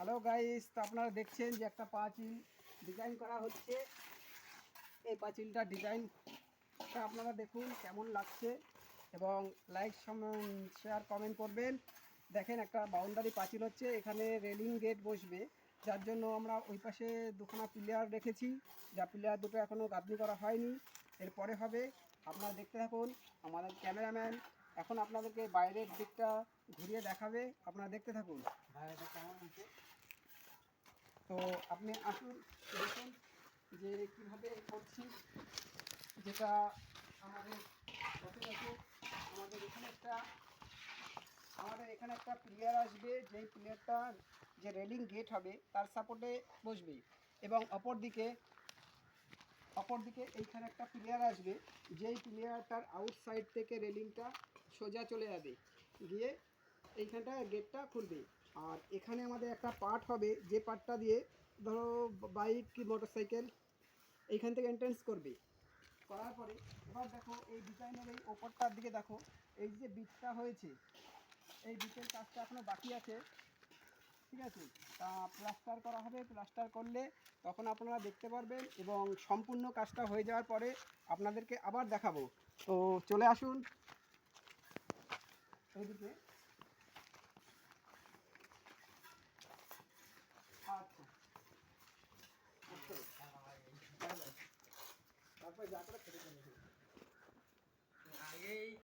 Hello guys, তো আপনারা দেখছেন যে একটা পাঁচিল ডিজাইন করা হচ্ছে। এই পাঁচিলটা ডিজাইনটা আপনারা দেখুন কেমন লাগছে এবং লাইক শেয়ার কমেন্ট করবেন। দেখেন একটা বাউন্ডারি পাঁচিল হচ্ছে, এখানে রেলিং গেট বসবে, যার জন্য আমরা ওই পাশে দুখানা প্লেয়ার রেখেছি। যা প্লেয়ার দুটো এখনও গাঁথনি করা হয়নি, এরপরে হবে। আপনারা দেখতে থাকুন। আমাদের ক্যামেরাম্যান এখন আপনাদেরকে বাইরের দিকটা ঘুরিয়ে দেখাবে, আপনারা দেখতে থাকুন। বাইরেটা কেমন হচ্ছে তো আপনি আসুন, দেখুন যে কীভাবে করছি। যেটা আমাদের আমাদের এখানে একটা প্লেয়ার আসবে, যেই প্লেয়ারটা যে রেলিং গেট হবে তার সাপোর্টে বসবে, এবং অপরদিকে এইখানে একটা প্লেয়ার আসবে, যেই প্লেয়ারটার আউটসাইড থেকে রেলিংটা সোজা চলে যাবে, গিয়ে এইখানটা গেটটা খুলবে। আর এখানে আমাদের একটা পার্ট হবে, যে পার্টটা দিয়ে ধরো বাইক কি মোটরসাইকেল এইখান থেকে এন্ট্রেন্স করবে। করার পরে এবার দেখো এই ডিজাইনের এই ওপরটার দিকে দেখো, এই যে বিটটা হয়েছে, এই বিটের কাজটা এখনও বাকি আছে, ঠিক আছে। তা প্লাস্টার করা হবে, প্লাস্টার করলে তখন আপনারা দেখতে পারবেন, এবং সম্পূর্ণ কাজটা হয়ে যাওয়ার পরে আপনাদেরকে আবার দেখাবো। তো চলে আসুন এইদিকে। আচ্ছা, তারপরে যা করে ফেলে আগেই